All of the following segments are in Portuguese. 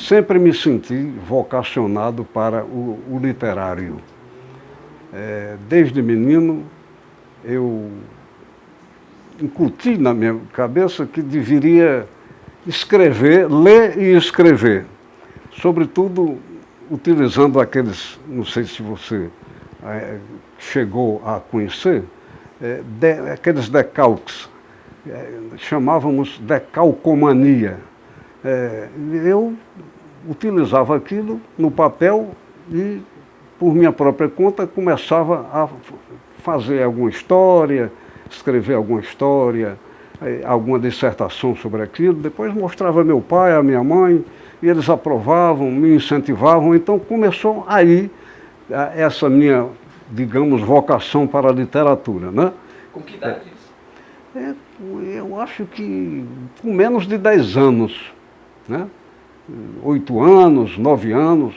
sempre me senti vocacionado para o literário. Desde menino, eu incuti na minha cabeça que deveria escrever, ler e escrever. Sobretudo, utilizando aqueles, não sei se você chegou a conhecer, aqueles decalques, chamávamos decalcomania. Eu utilizava aquilo no papel e, por minha própria conta, começava a fazer alguma história, escrever alguma história, alguma dissertação sobre aquilo. Depois mostrava meu pai, a minha mãe, e eles aprovavam, me incentivavam. Então começou aí essa minha, digamos, vocação para a literatura, né? Com que idade isso? Eu acho que com menos de 10 anos, né? 8 anos, 9 anos,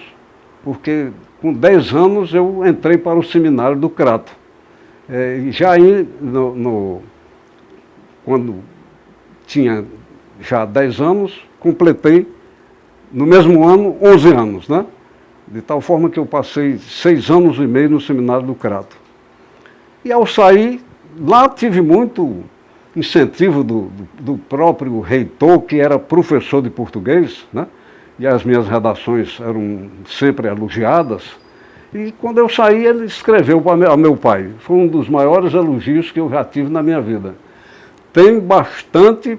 porque com 10 anos eu entrei para o seminário do Crato. Já aí, quando tinha já 10 anos, completei no mesmo ano 11 anos, né? De tal forma que eu passei 6 anos e meio no seminário do Crato. E ao sair, lá tive muito incentivo do próprio reitor, que era professor de português, né? E as minhas redações eram sempre elogiadas. E quando eu saí, ele escreveu para meu pai. Foi um dos maiores elogios que eu já tive na minha vida. Tem bastante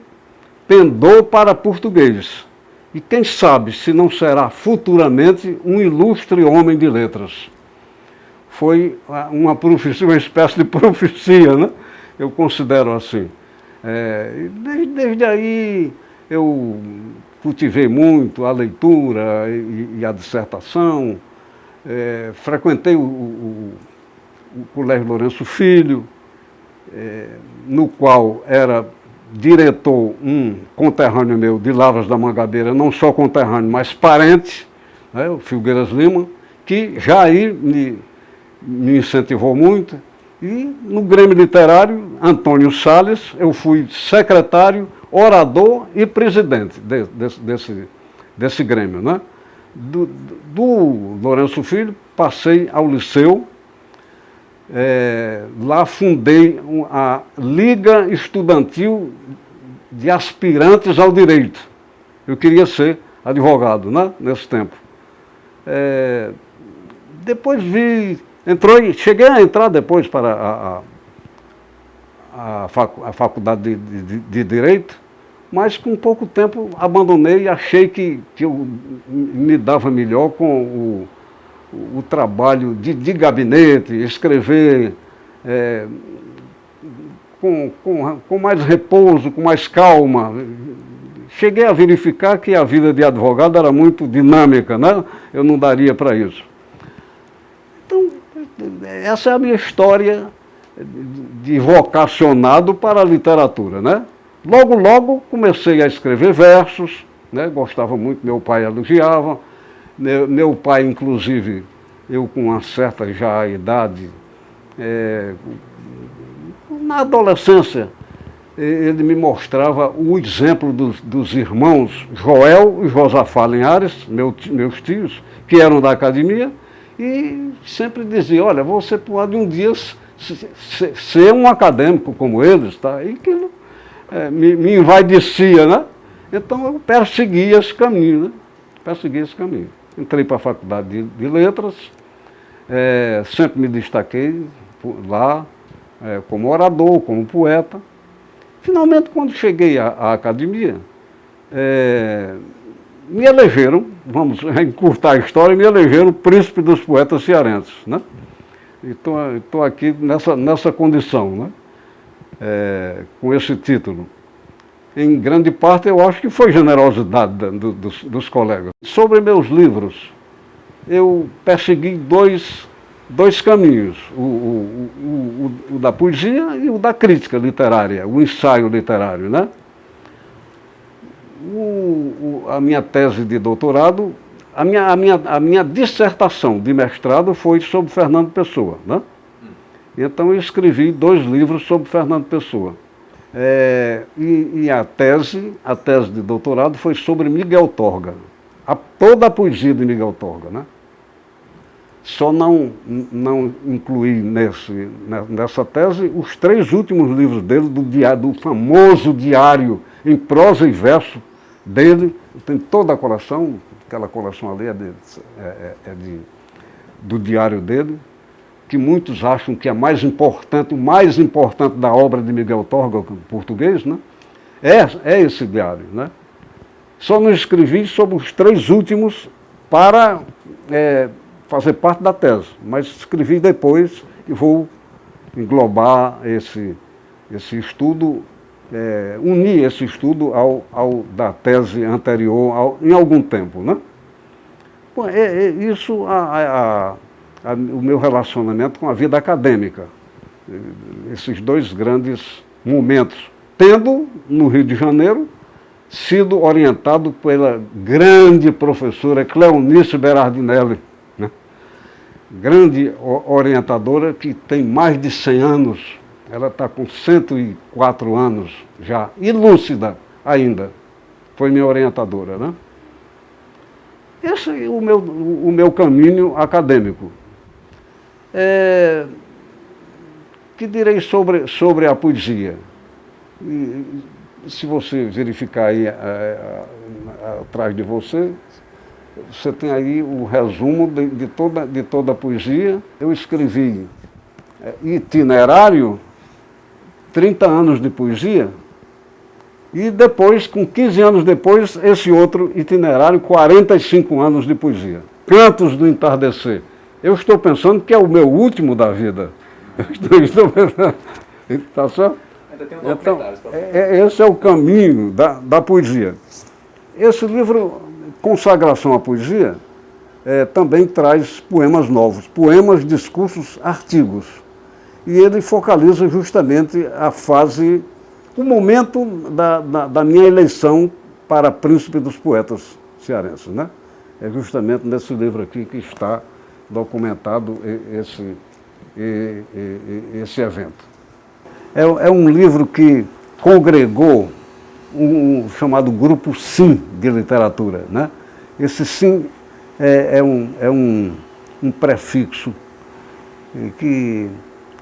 pendor para português. E quem sabe se não será futuramente um ilustre homem de letras. Foi uma espécie de profecia, né? Eu considero assim. Desde aí eu cultivei muito a leitura e a dissertação. Frequentei o Colégio Lourenço Filho, no qual era diretor um conterrâneo meu de Lavras da Mangabeira, não só conterrâneo, mas parente, né, o Filgueiras Lima, que já aí me incentivou muito. E no Grêmio Literário, Antônio Salles, eu fui secretário, orador e presidente desse Grêmio, né? Do Lourenço Filho, passei ao Liceu, lá fundei a Liga Estudantil de Aspirantes ao Direito. Eu queria ser advogado, né, nesse tempo. Depois cheguei a entrar depois para a faculdade de Direito, mas com pouco tempo abandonei e achei que eu me dava melhor com o trabalho de gabinete, escrever com mais repouso, com mais calma. Cheguei a verificar que a vida de advogado era muito dinâmica, né? Eu não daria para isso. Então, essa é a minha história de vocacionado para a literatura, né? Logo comecei a escrever versos, né? Gostava muito, meu pai elogiava. Meu pai, inclusive, eu com uma certa já idade, na adolescência, ele me mostrava o exemplo dos irmãos Joel e Josafá Linhares, meus tios, que eram da academia, e sempre dizia, olha, você pode um dia ser um acadêmico como eles, tá? E que me envaidecia, né? Então eu persegui esse caminho, né? Persegui esse caminho. Entrei para a faculdade de letras, sempre me destaquei lá como orador, como poeta. Finalmente, quando cheguei à academia, me elegeram, vamos encurtar a história, me elegeram príncipe dos poetas cearenses, né? E estou aqui nessa condição, né? Com esse título. Em grande parte, eu acho que foi generosidade dos colegas. Sobre meus livros, eu persegui dois caminhos, o da poesia e o da crítica literária, o ensaio literário, né? A minha tese de doutorado, a minha dissertação de mestrado foi sobre Fernando Pessoa, né? Então eu escrevi 2 livros sobre Fernando Pessoa. E a tese de doutorado foi sobre Miguel Torga, toda a poesia de Miguel Torga, né? Só não incluí nessa tese os 3 últimos livros dele, do famoso diário em prosa e verso dele. Tem toda a coleção, aquela coleção ali do diário dele, que muitos acham que é mais importante, o mais importante da obra de Miguel Torga, português, né? É esse diário, né? Só não escrevi sobre os 3 últimos para fazer parte da tese, mas escrevi depois e vou englobar esse estudo, unir esse estudo ao da tese anterior em algum tempo, né? Bom, isso o meu relacionamento com a vida acadêmica, esses 2 grandes momentos, tendo no Rio de Janeiro sido orientado pela grande professora Cleonice Berardinelli, né? Grande orientadora que tem mais de 100 anos, ela está com 104 anos já, e lúcida ainda, foi minha orientadora, né? Esse é o meu caminho acadêmico. Que direi sobre a poesia? Se você verificar aí atrás de você, você tem aí o resumo de toda a poesia. Eu escrevi Itinerário, 30 anos de poesia, e depois, com 15 anos depois, esse outro Itinerário, 45 anos de poesia. Cantos do Entardecer. Eu estou pensando que é o meu último da vida. Estou pensando, tá certo? Então, esse é o caminho da poesia. Esse livro, Consagração à Poesia, também traz poemas novos, poemas, discursos, artigos. E ele focaliza justamente o momento da minha eleição para príncipe dos poetas cearenses, né? É justamente nesse livro aqui que está documentado esse evento. É um livro que congregou um chamado Grupo Sim de literatura, né? Esse Sim é um prefixo que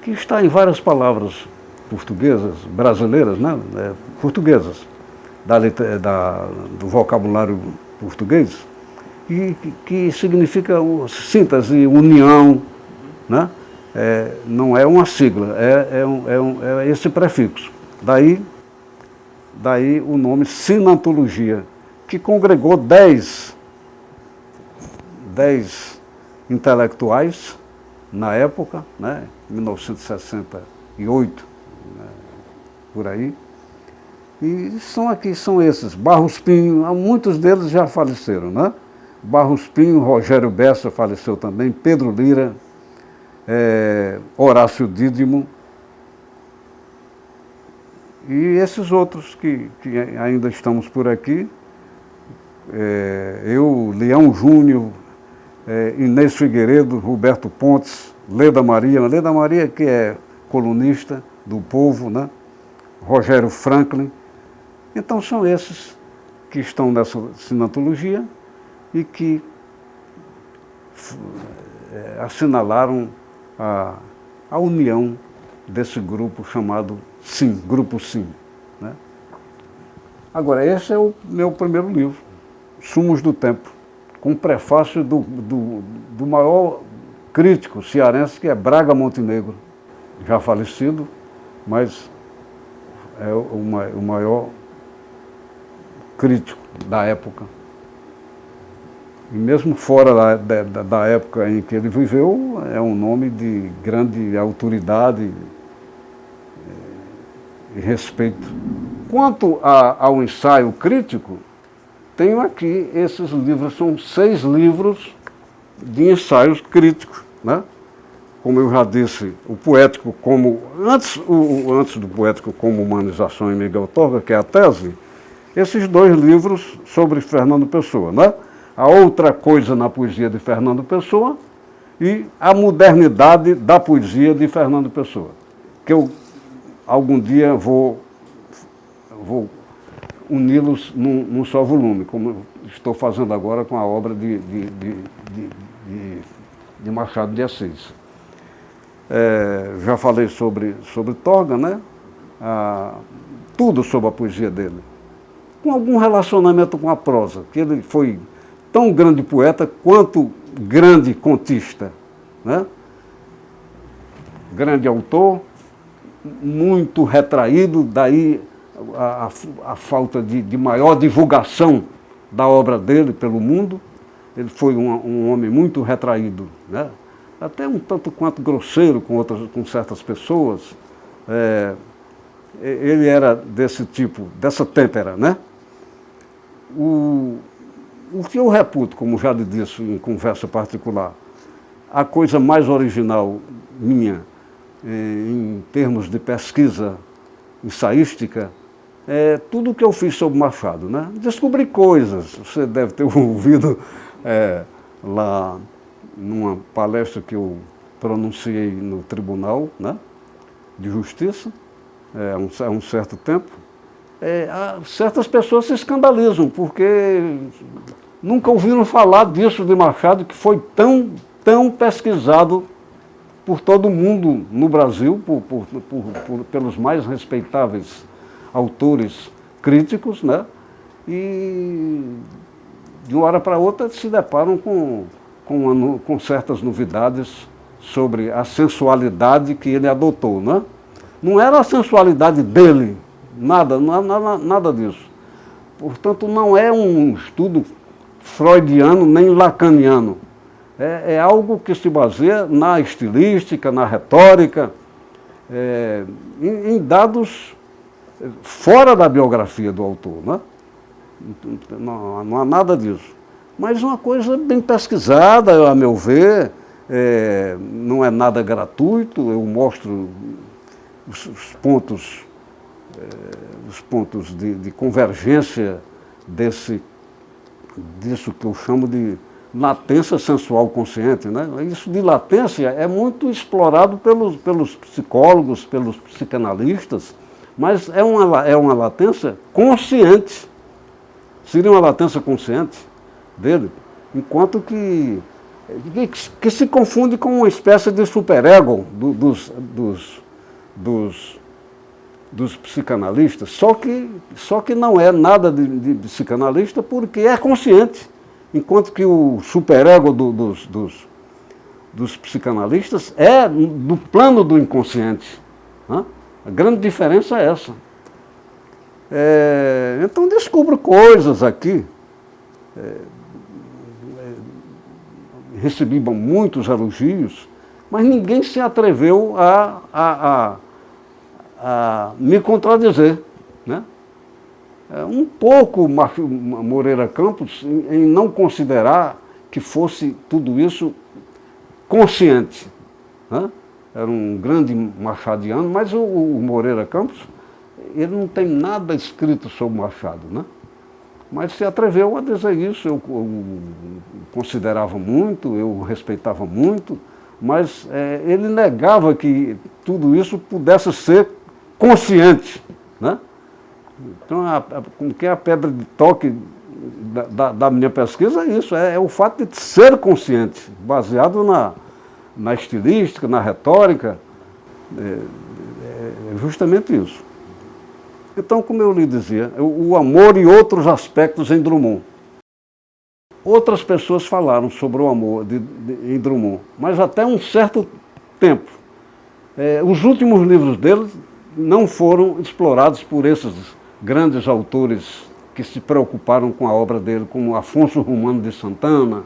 está em várias palavras portuguesas, brasileiras, né? Portuguesas, do vocabulário português, e que significa síntese, união, né? Não é uma sigla, é esse prefixo. Daí o nome Sinantologia, que congregou 10 intelectuais na época, né, 1968, né, por aí. E são esses, Barros Pinho, muitos deles já faleceram, né? Barros Pinho, Rogério Bessa faleceu também, Pedro Lira, Horácio Dídimo, e esses outros que ainda estamos por aqui, eu, Leão Júnior, Inês Figueiredo, Roberto Pontes, Leda Maria que é colunista do Povo, né? Rogério Franklin. Então são esses que estão nessa sinantologia e que assinalaram a união desse grupo chamado Sim, Grupo Sim, né? Agora, esse é o meu primeiro livro, Sumos do Tempo, com prefácio do maior crítico cearense, que é Braga Montenegro, já falecido, mas é o maior crítico da época. E mesmo fora da época em que ele viveu, é um nome de grande autoridade e respeito. Quanto ao ensaio crítico, tenho aqui esses livros, são 6 livros de ensaios críticos, né? Como eu já disse, o poético antes do poético como humanização em Miguel Torga, que é a tese, esses 2 livros sobre Fernando Pessoa, né? A Outra Coisa na Poesia de Fernando Pessoa e A Modernidade da Poesia de Fernando Pessoa, que eu algum dia vou uni-los num só volume, como estou fazendo agora com a obra de Machado de Assis. Já falei sobre Torga, né? Tudo sobre a poesia dele, com algum relacionamento com a prosa, que ele foi tão grande poeta quanto grande contista, né? Grande autor, muito retraído, daí a falta de maior divulgação da obra dele pelo mundo. Ele foi um homem muito retraído, né? Até um tanto quanto grosseiro com certas pessoas. Ele era desse tipo, dessa têmpera, né? O que eu reputo, como já lhe disse em conversa particular, a coisa mais original minha, em termos de pesquisa ensaística, é tudo o que eu fiz sobre Machado, né? Descobri coisas, você deve ter ouvido lá numa palestra que eu pronunciei no Tribunal, né, de Justiça, há um certo tempo. Certas pessoas se escandalizam, porque nunca ouviram falar disso de Machado, que foi tão pesquisado por todo mundo no Brasil, pelos mais respeitáveis autores críticos, né? E de uma hora para outra se deparam com certas novidades sobre a sensualidade que ele adotou, né? Não era a sensualidade dele, nada disso. Portanto, não é um estudo freudiano nem lacaniano. É algo que se baseia na estilística, na retórica, em dados fora da biografia do autor, né? Não há nada disso. Mas uma coisa bem pesquisada, a meu ver, não é nada gratuito. Eu mostro os pontos de convergência disso que eu chamo de latência sensual consciente, né? Isso de latência é muito explorado pelos psicólogos, pelos psicanalistas, mas é uma latência consciente. Seria uma latência consciente dele, enquanto que se confunde com uma espécie de superego dos psicanalistas, só que não é nada de psicanalista, porque é consciente, enquanto que o superego dos psicanalistas é do plano do inconsciente, né? A grande diferença é essa. Então descubro coisas aqui. Recebi muitos elogios, mas ninguém se atreveu a me contradizer, né? Um pouco Moreira Campos em não considerar que fosse tudo isso consciente, né? Era um grande machadiano, mas o Moreira Campos, ele não tem nada escrito sobre Machado, né? Mas se atreveu a dizer isso. Eu considerava muito, eu respeitava muito, mas ele negava que tudo isso pudesse ser consciente, né? Então, a pedra de toque da minha pesquisa é isso, é o fato de ser consciente, baseado na estilística, na retórica, é justamente isso. Então, como eu lhe dizia, o amor e outros aspectos em Drummond. Outras pessoas falaram sobre o amor em Drummond, mas até um certo tempo. Os últimos livros dele não foram explorados por esses grandes autores que se preocuparam com a obra dele, como Afonso Romano de Santana,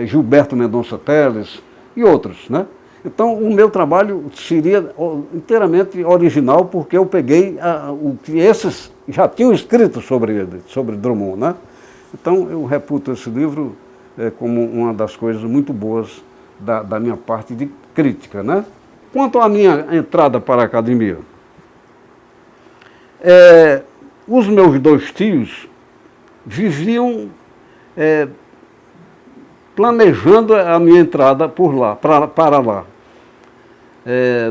Gilberto Mendonça Teles e outros, né? Então, o meu trabalho seria inteiramente original, porque eu peguei o que esses já tinham escrito sobre ele, sobre Drummond, né? Então, eu reputo esse livro como uma das coisas muito boas da minha parte de crítica, né? Quanto à minha entrada para a academia, os meus dois tios viviam planejando a minha entrada por lá, para lá.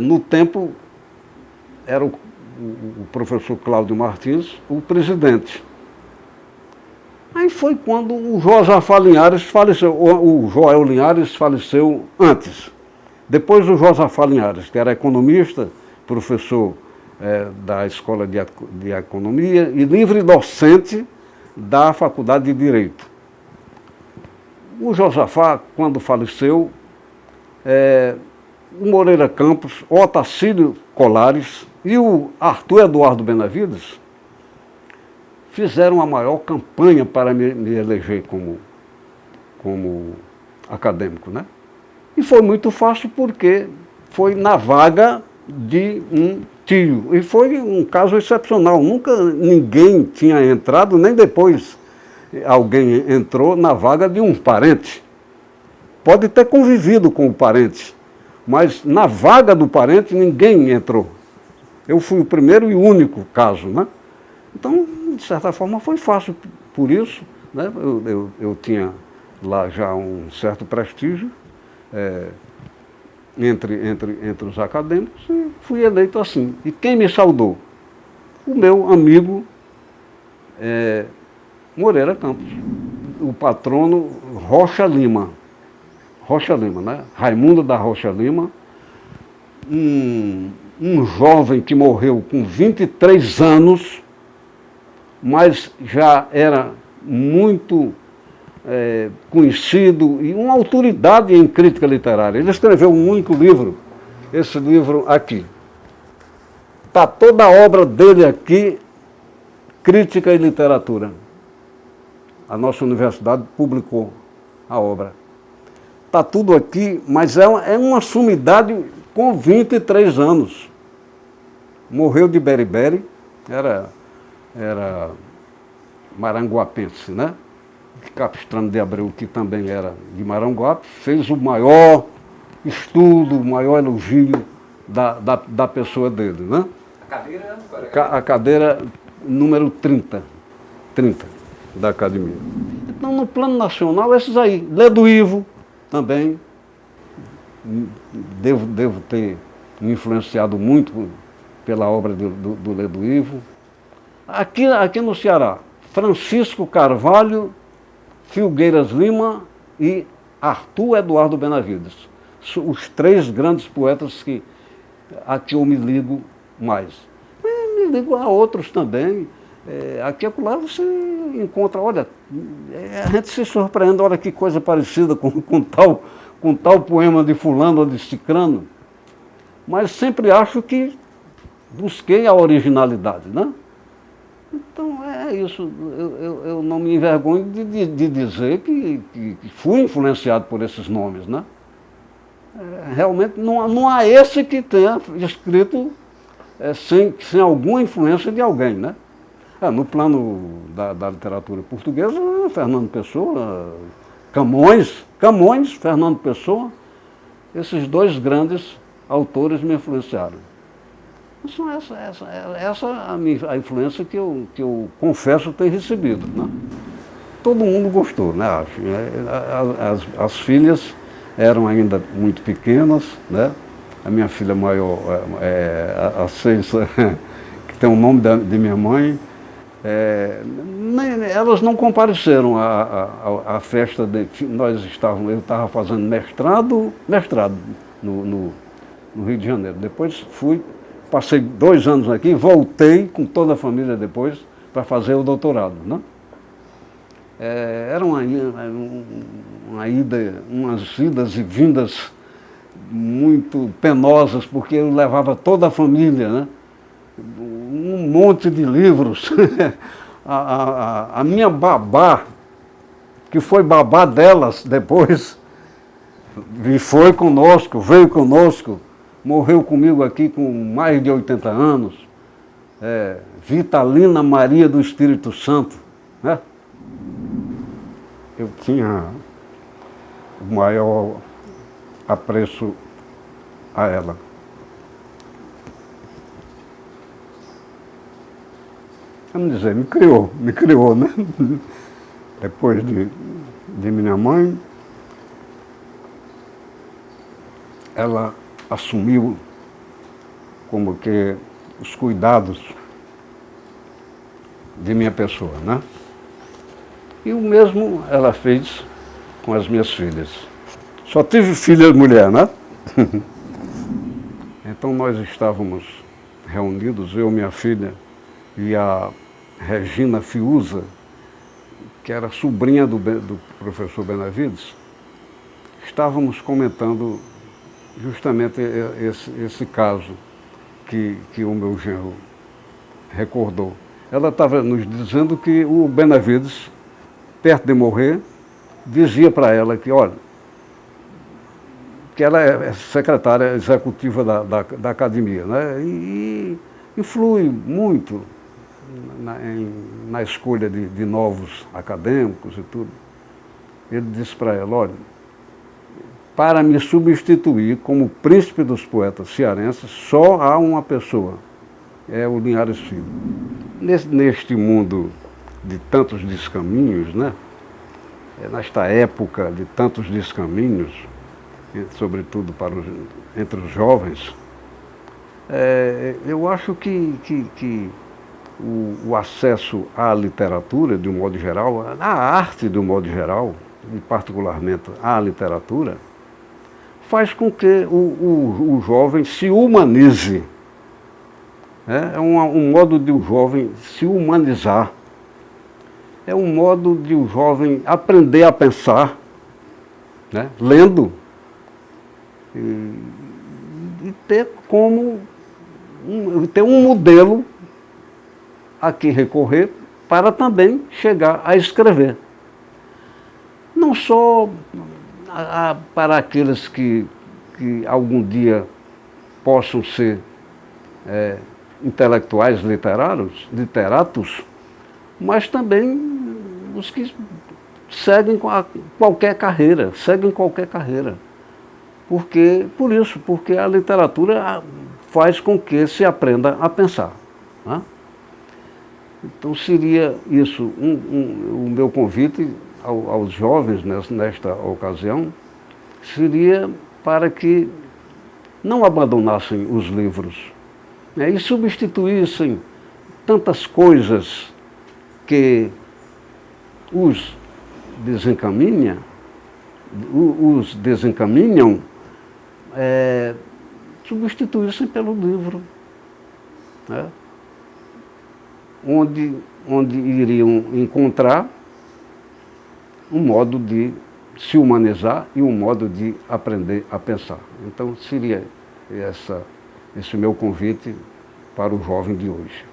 No tempo, era o professor Cláudio Martins o presidente. Aí foi quando o Josafá Linhares faleceu, o Joel Linhares faleceu antes. Depois do Josafá Linhares, que era economista, professor da Escola de Economia e livre docente da Faculdade de Direito. O Josafá, quando faleceu, o Moreira Campos, o Otacílio Colares e o Arthur Eduardo Benavides fizeram a maior campanha para me eleger como acadêmico, né? E foi muito fácil porque foi na vaga de um tio. E foi um caso excepcional. Nunca ninguém tinha entrado, nem depois alguém entrou na vaga de um parente. Pode ter convivido com o parente, mas na vaga do parente ninguém entrou. Eu fui o primeiro e único caso, né? Então, de certa forma, foi fácil por isso, né? Eu tinha lá já um certo prestígio entre os acadêmicos e fui eleito assim. E quem me saudou? O meu amigo Moreira Campos, o patrono Rocha Lima. Rocha Lima, né? Raimundo da Rocha Lima, um jovem que morreu com 23 anos, mas já era muito conhecido e uma autoridade em crítica literária. Ele escreveu um único livro, esse livro aqui. Está toda a obra dele aqui, Crítica e Literatura. A nossa universidade publicou a obra. Está tudo aqui, mas é uma sumidade com 23 anos. Morreu de beriberi, era maranguapense, né? Capistrano de Abreu, que também era de Maranguape, fez o maior estudo, o maior elogio da pessoa dele, né? A cadeira? A cadeira número 30 da academia. Então, no plano nacional, esses aí. Ledo Ivo, também, devo ter me influenciado muito pela obra do Ledo Ivo. Aqui no Ceará, Francisco Carvalho, Filgueiras Lima e Arthur Eduardo Benavides. Os três grandes poetas a que eu me ligo mais. Me ligo a outros também. Aqui e acolá você encontra, olha, a gente se surpreende, olha que coisa parecida com tal poema de fulano ou de cicrano. Mas sempre acho que busquei a originalidade, né? Então é isso, eu não me envergonho de dizer que fui influenciado por esses nomes, né? Realmente não há esse que tenha escrito sem alguma influência de alguém, né? No plano da literatura portuguesa, Fernando Pessoa, Camões, Fernando Pessoa, esses dois grandes autores me influenciaram. Então, essa é a influência que eu confesso ter recebido, né? Todo mundo gostou, né, acho. As filhas eram ainda muito pequenas, né? A minha filha maior, a Ceissa, que tem o nome de minha mãe, elas não compareceram à festa. Eu estava fazendo mestrado no Rio de Janeiro. Depois passei 2 anos aqui, voltei com toda a família depois para fazer o doutorado, né? Era umas idas e vindas muito penosas, porque eu levava toda a família, né? Um monte de livros. A minha babá, que foi babá delas depois, veio conosco, morreu comigo aqui com mais de 80 anos, Vitalina Maria do Espírito Santo, né? Eu tinha o maior apreço a ela. Vamos dizer, me criou, né? Depois de minha mãe, ela assumiu como que os cuidados de minha pessoa, né? E o mesmo ela fez com as minhas filhas. Só tive filha mulher, né? Então nós estávamos reunidos, eu, minha filha e a Regina Fiuza, que era sobrinha do professor Benavides, estávamos comentando justamente esse caso que o meu genro recordou. Ela estava nos dizendo que o Benavides, perto de morrer, dizia para ela que, olha, que ela é secretária executiva da academia, né? E influi muito na escolha de novos acadêmicos e tudo. Ele disse para ela, olha, para me substituir como príncipe dos poetas cearenses, só há uma pessoa, é o Linhares Filho. Neste mundo de tantos descaminhos, né? Nesta época de tantos descaminhos, sobretudo entre os jovens, eu acho que o acesso à literatura, de um modo geral, à arte, de um modo geral, e particularmente à literatura, faz com que o jovem se humanize. É um modo de o jovem se humanizar. É um modo de o jovem aprender a pensar, né? Lendo. E ter ter um modelo a que recorrer para também chegar a escrever. Não só para aqueles que algum dia possam ser intelectuais literatos, mas também os que seguem qualquer carreira. Porque a literatura faz com que se aprenda a pensar, né? Então seria isso o meu convite aos jovens nesta ocasião, seria para que não abandonassem os livros, né, e substituíssem tantas coisas que os desencaminham, substituíssem pelo livro, né? Onde iriam encontrar um modo de se humanizar e um modo de aprender a pensar. Então seria esse meu convite para o jovem de hoje.